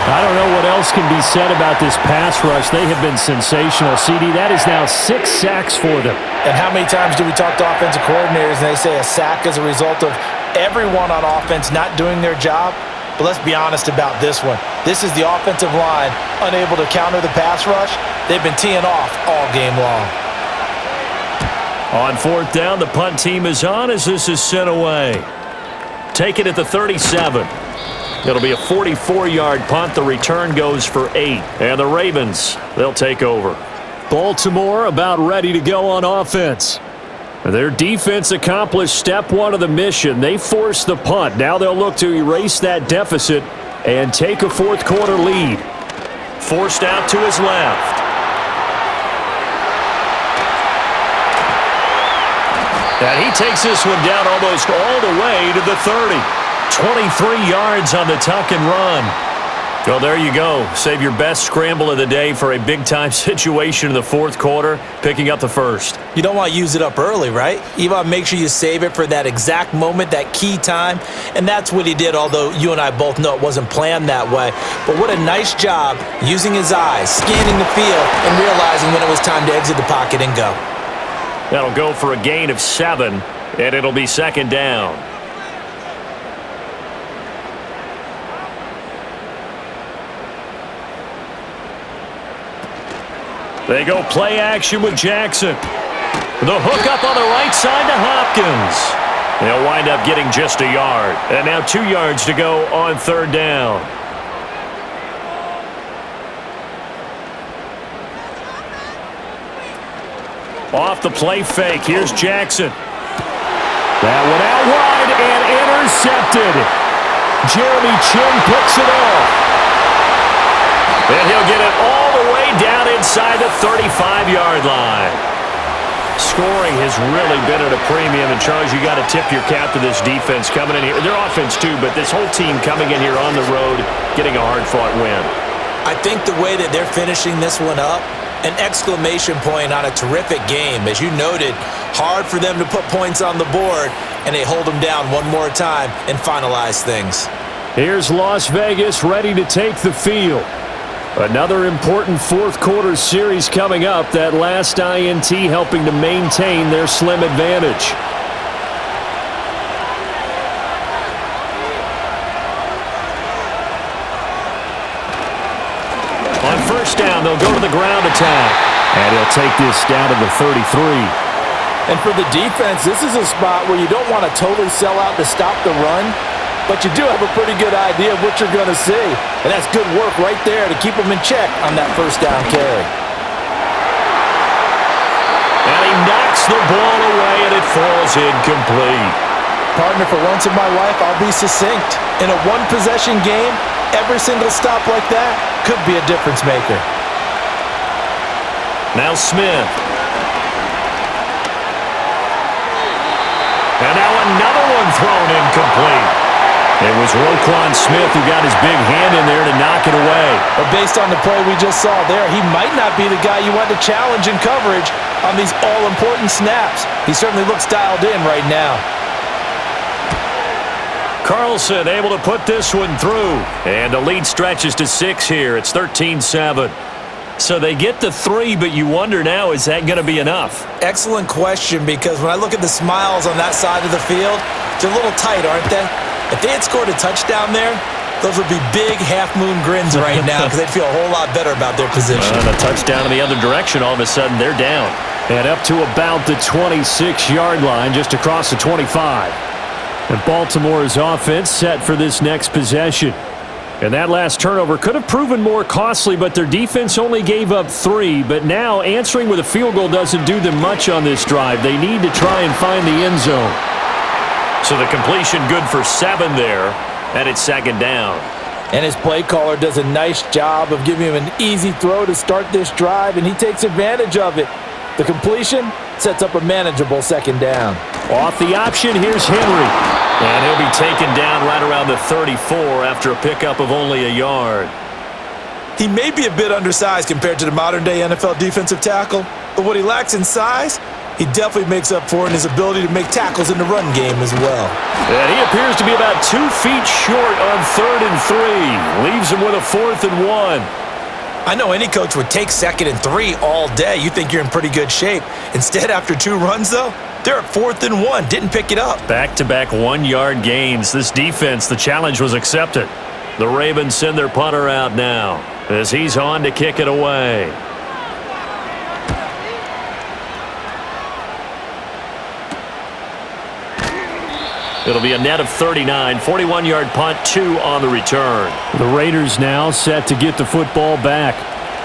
Speaker 2: I don't know what else can be said about this pass rush. They have been sensational. CD, that is now 6 sacks for them.
Speaker 3: And how many times do we talk to offensive coordinators and they say a sack is a result of everyone on offense not doing their job? But let's be honest about this one. This is the offensive line unable to counter the pass rush. They've been teeing off all game long.
Speaker 2: On 4th down, the punt team is on as this is sent away. Take it at the 37. It'll be a 44-yard punt. The return goes for 8. And the Ravens, they'll take over. Baltimore about ready to go on offense. Their defense accomplished step 1 of the mission. They forced the punt. Now they'll look to erase that deficit and take a 4th quarter lead. Forced out to his left. And he takes this one down almost all the way to the 30. 23 yards on the tuck and run. Well, there you go. Save your best scramble of the day for a big-time situation in the 4th quarter, picking up the 1st.
Speaker 3: You don't want to use it up early, right? You want to make sure you save it for that exact moment, that key time. And that's what he did, although you and I both know it wasn't planned that way. But what a nice job using his eyes, scanning the field, and realizing when it was time to exit the pocket and go.
Speaker 2: That'll go for a gain of 7, and it'll be 2nd down. They go play action with Jackson. The hook up on the right side to Hopkins. They'll wind up getting just a yard. And now 2 yards to go on 3rd down. Off the play fake. Here's Jackson. That one out wide and intercepted. Jeremy Chin picks it off. And he'll get it all the way down inside the 35-yard line. Scoring has really been at a premium. And, Charles, you got to tip your cap to this defense coming in here. Their offense, too, but this whole team coming in here on the road, getting a hard-fought win.
Speaker 3: I think the way that they're finishing this one up, an exclamation point on a terrific game. As you noted, hard for them to put points on the board, and they hold them down one more time and finalize things.
Speaker 2: Here's Las Vegas ready to take the field. Another important 4th quarter series coming up. That last INT helping to maintain their slim advantage. On 1st down, they'll go to the ground attack. And he'll take this down to the 33.
Speaker 3: And for the defense, this is a spot where you don't want to totally sell out to stop the run, but you do have a pretty good idea of what you're going to see. And that's good work right there to keep them in check on that 1st down carry.
Speaker 2: And he knocks the ball away, and it falls incomplete.
Speaker 3: Partner, for once in my life, I'll be succinct. In a one-possession game, every single stop like that could be a difference maker.
Speaker 2: Now Smith. And now another one thrown incomplete. It was Roquan Smith who got his big hand in there to knock it away.
Speaker 3: But based on the play we just saw there, he might not be the guy you want to challenge in coverage on these all-important snaps. He certainly looks dialed in right now.
Speaker 2: Carlson able to put this one through. And the lead stretches to 6 here. It's 13-7. So they get the 3, but you wonder now, is that going to be enough?
Speaker 3: Excellent question, because when I look at the smiles on that side of the field, they're a little tight, aren't they? If they had scored a touchdown there, those would be big half-moon grins right now because they'd feel a whole lot better about their position.
Speaker 2: And a touchdown in the other direction, all of a sudden they're down. And up to about the 26-yard line, just across the 25. And Baltimore's offense set for this next possession. And that last turnover could have proven more costly, but their defense only gave up 3. But now answering with a field goal doesn't do them much on this drive. They need to try and find the end zone. So the completion good for 7 there, and it's 2nd down.
Speaker 3: And his play caller does a nice job of giving him an easy throw to start this drive, and he takes advantage of it. The completion sets up a manageable 2nd down.
Speaker 2: Off the option, here's Henry. And he'll be taken down right around the 34 after a pickup of only a yard.
Speaker 3: He may be a bit undersized compared to the modern-day NFL defensive tackle, but what he lacks in size, he definitely makes up for in his ability to make tackles in the run game as well.
Speaker 2: And he appears to be about 2 feet short on 3rd and 3. Leaves him with a 4th and 1.
Speaker 3: I know any coach would take 2nd and 3 all day. You think you're in pretty good shape. Instead, after 2 runs, though, they're at 4th and 1. Didn't pick it up.
Speaker 2: Back-to-back 1-yard gains. This defense, the challenge was accepted. The Ravens send their punter out now as he's on to kick it away. It'll be a net of 39, 41-yard punt, 2 on the return. The Raiders now set to get the football back.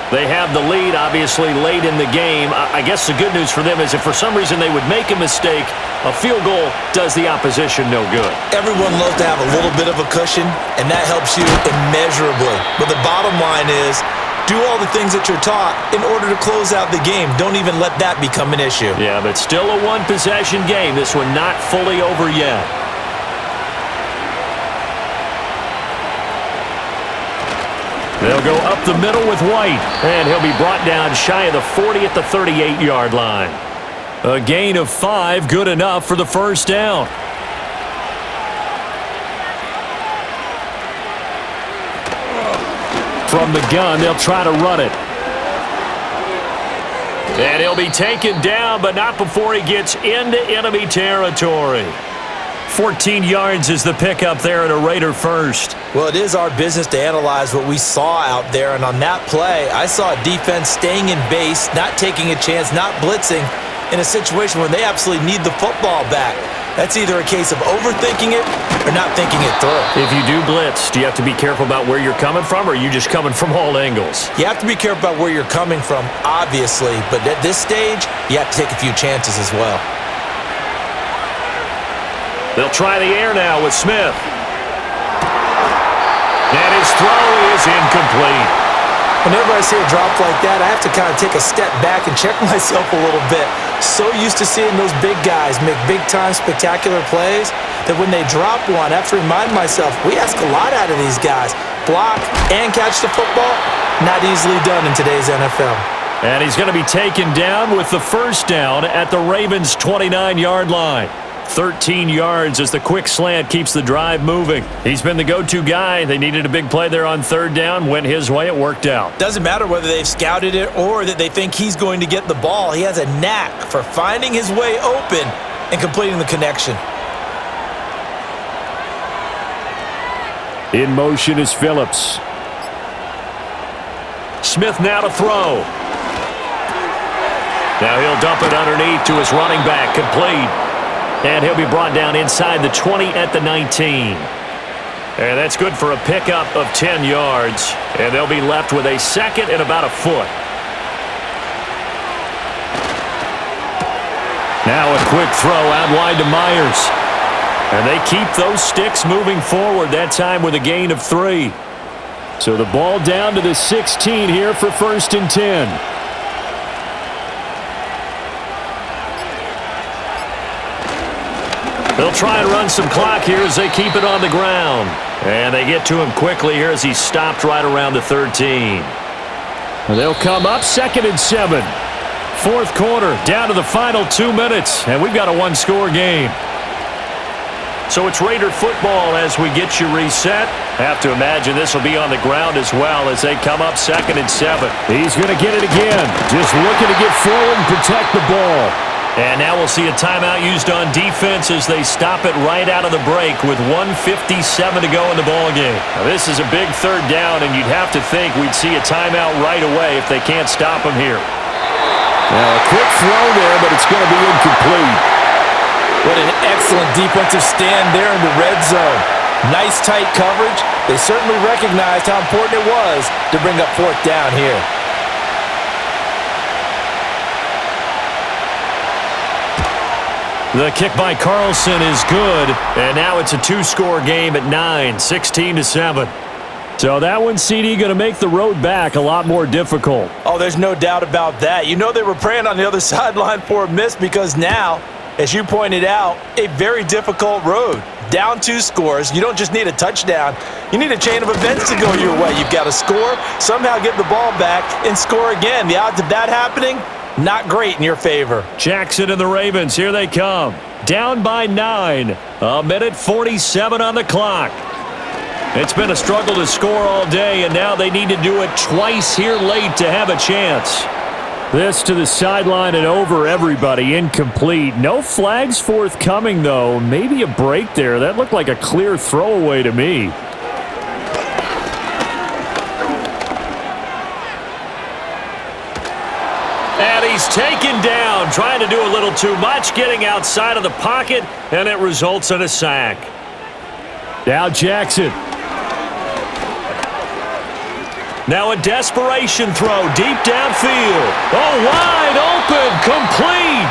Speaker 2: They have the lead, obviously, late in the game. I guess the good news for them is if for some reason they would make a mistake, a field goal does the opposition no good.
Speaker 3: Everyone loves to have a little bit of a cushion, and that helps you immeasurably. But the bottom line is, do all the things that you're taught in order to close out the game. Don't even let that become an issue.
Speaker 2: Yeah, but still a one-possession game. This one not fully over yet. They'll go up the middle with White, and he'll be brought down shy of the 40 at the 38-yard line. A gain of 5, good enough for the first down. From the gun, they'll try to run it. And he'll be taken down, but not before he gets into enemy territory. 14 yards is the pickup there at a Raider first.
Speaker 3: Well, it is our business to analyze what we saw out there, and on that play, I saw a defense staying in base, not taking a chance, not blitzing, in a situation where they absolutely need the football back. That's either a case of overthinking it or not thinking it through.
Speaker 2: If you do blitz, do you have to be careful about where you're coming from, or are you just coming from all angles?
Speaker 3: You have to be careful about where you're coming from, obviously, but at this stage, you have to take a few chances as well.
Speaker 2: They'll try the air now with Smith. And his throw is incomplete.
Speaker 3: Whenever I see a drop like that, I have to kind of take a step back and check myself a little bit. So used to seeing those big guys make big-time spectacular plays that when they drop one, I have to remind myself, we ask a lot out of these guys. Block and catch the football, not easily done in today's NFL.
Speaker 2: And he's going to be taken down with the first down at the Ravens' 29-yard line. 13 yards as the quick slant keeps the drive moving. He's been the go-to guy. They needed a big play there on third down. Went his way. It worked out.
Speaker 3: Doesn't matter whether they've scouted it or that they think he's going to get the ball. He has a knack for finding his way open and completing the connection.
Speaker 2: In motion is Phillips. Smith now to throw. Now he'll dump it underneath to his running back. Complete. And he'll be brought down inside the 20 at the 19. And that's good for a pickup of 10 yards. And they'll be left with a second and about a foot. Now a quick throw out wide to Myers. And they keep those sticks moving forward, that time with a gain of 3. So the ball down to the 16 here for 1st and 10. They'll try and run some clock here as they keep it on the ground. And they get to him quickly here as he's stopped right around the 13. They'll come up 2nd and 7. Fourth quarter, down to the final 2 minutes, and we've got a one-score game. So it's Raider football as we get you reset. Have to imagine this will be on the ground as well as they come up 2nd and 7.
Speaker 5: He's going to get it again. Just looking to get forward and protect the ball.
Speaker 2: And now we'll see a timeout used on defense as they stop it right out of the break with 1:57 to go in the ballgame. Now this is a big 3rd down, and you'd have to think we'd see a timeout right away if they can't stop him here.
Speaker 5: Now a quick throw there, but it's going to be incomplete.
Speaker 3: What an excellent defensive stand there in the red zone. Nice tight coverage. They certainly recognized how important it was to bring up 4th down here.
Speaker 2: The kick by Carlson is good, and now it's a 2-score game at 9, 16-7.
Speaker 5: So that one, CD, going to make the road back a lot more difficult.
Speaker 3: Oh, there's no doubt about that. You know they were praying on the other sideline for a miss because now, as you pointed out, a very difficult road. Down 2 scores. You don't just need a touchdown. You need a chain of events to go your way. You've got to score, somehow get the ball back, and score again. The odds of that happening, not great in your favor.
Speaker 2: Jackson and the Ravens, here they come. Down by 9. 1:47 on the clock. It's been a struggle to score all day, and now they need to do it twice here late to have a chance.
Speaker 5: This to the sideline and over everybody. Incomplete. No flags forthcoming, though. Maybe a break there. That looked like a clear throwaway to me.
Speaker 2: And he's taken down, trying to do a little too much, getting outside of the pocket, and it results in a sack.
Speaker 5: Now Jackson.
Speaker 2: Now a desperation throw deep downfield. Oh, wide open, complete.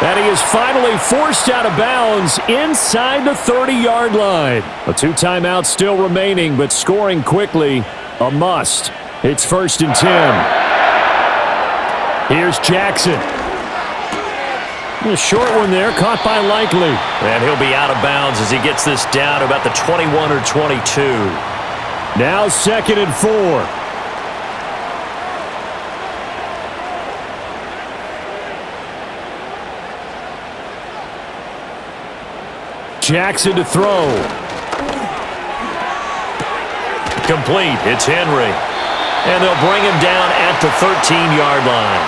Speaker 5: And he is finally forced out of bounds inside the 30-yard line. A 2 timeouts still remaining, but scoring quickly, a must. It's 1st and 10. Here's Jackson. A short one there, caught by Likely.
Speaker 2: And he'll be out of bounds as he gets this down to about the 21 or 22.
Speaker 5: Now 2nd and 4. Jackson to throw.
Speaker 2: Complete. It's Henry. And they'll bring him down at the 13-yard line.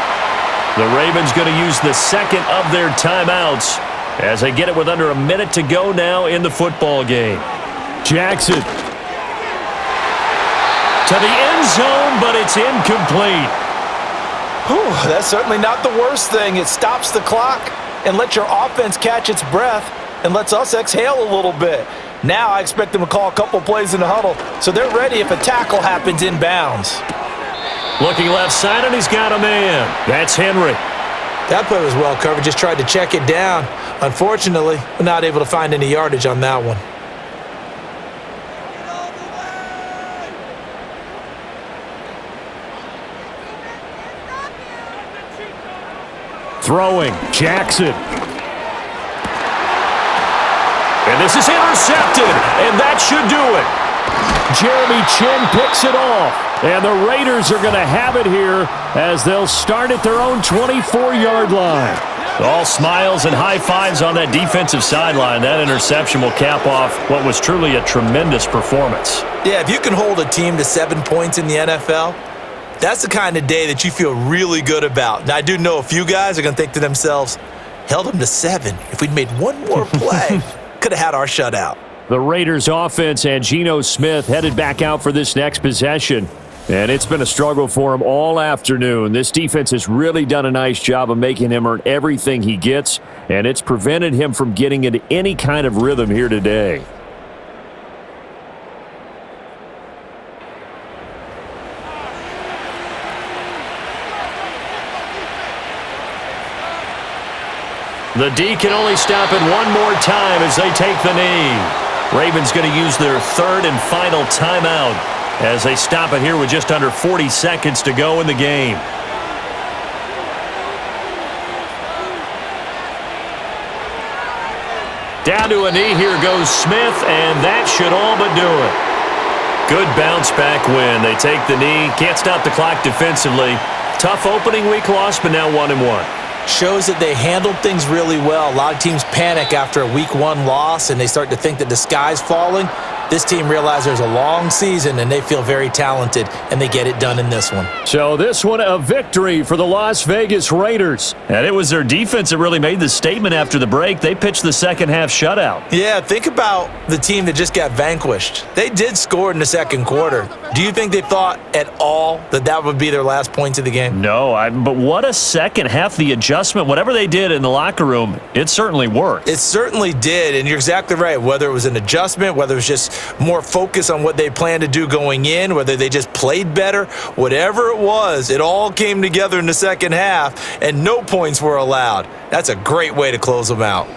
Speaker 2: The Ravens going to use the 2nd of their timeouts as they get it with under a minute to go now in the football game.
Speaker 5: Jackson.
Speaker 2: To the end zone, but it's incomplete.
Speaker 3: Whew, that's certainly not the worst thing. It stops the clock and lets your offense catch its breath and lets us exhale a little bit. Now I expect them to call a couple plays in the huddle, so they're ready if a tackle happens inbounds.
Speaker 2: Looking left side, and he's got a man. That's Henry.
Speaker 3: That play was well covered, just tried to check it down. Unfortunately, we're not able to find any yardage on that one.
Speaker 5: Throwing, Jackson.
Speaker 2: And this is intercepted, and that should do it.
Speaker 5: Jeremy Chin picks it off, and the Raiders are going to have it here as they'll start at their own 24-yard line.
Speaker 2: All smiles and high fives on that defensive sideline. That interception will cap off what was truly a tremendous performance.
Speaker 3: Yeah, if you can hold a team to 7 points in the NFL, that's the kind of day that you feel really good about. Now, I do know a few guys are going to think to themselves, held them to 7. If we'd made one more play, could have had our shutout.
Speaker 5: The Raiders offense and Geno Smith headed back out for this next possession. And it's been a struggle for him all afternoon. This defense has really done a nice job of making him earn everything he gets, and it's prevented him from getting into any kind of rhythm here today.
Speaker 2: The D can only stop it one more time as they take the knee. Ravens going to use their 3rd and final timeout as they stop it here with just under 40 seconds to go in the game. Down to a knee, here goes Smith, and that should all but do it. Good bounce back win. They take the knee, can't stop the clock defensively. Tough opening week loss, but now 1-1.
Speaker 3: shows that they handled things really well. A lot of teams panic after a week 1 loss, and they start to think that the sky's falling. This team realizes there's a long season, and they feel very talented, and they get it done in this one.
Speaker 5: So this one, a victory for the Las Vegas Raiders. And it was their defense that really made the statement after the break. They pitched the second-half shutout.
Speaker 3: Yeah, think about the team that just got vanquished. They did score in the second quarter. Do you think they thought at all that that would be their last points of the game?
Speaker 5: No, but what a second half. The adjustment, whatever they did in the locker room, it certainly worked.
Speaker 3: It certainly did, and you're exactly right. Whether it was an adjustment, whether it was just more focus on what they planned to do going in, whether they just played better, whatever it was, it all came together in the second half, and no points were allowed. That's a great way to close them out.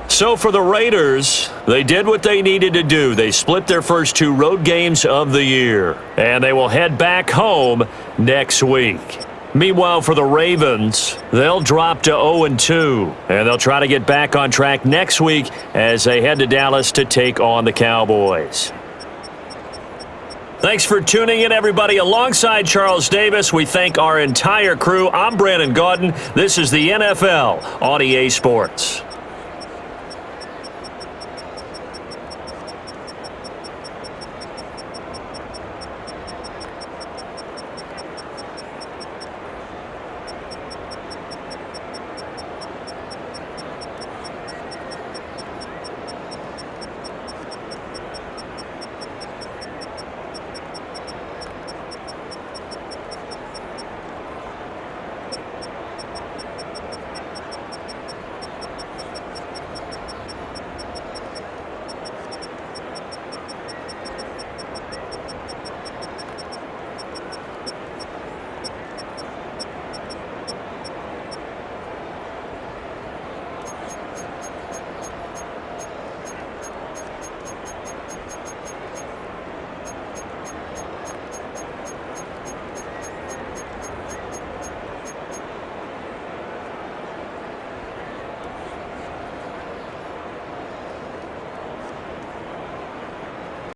Speaker 5: So for the Raiders, they did what they needed to do. They split their first 2 road games of the year, and they will head back home next week. Meanwhile, for the Ravens, they'll drop to 0-2, and they'll try to get back on track next week as they head to Dallas to take on the Cowboys. Thanks for tuning in, everybody. Alongside Charles Davis, we thank our entire crew. I'm Brandon Gaudin. This is the NFL on EA Sports.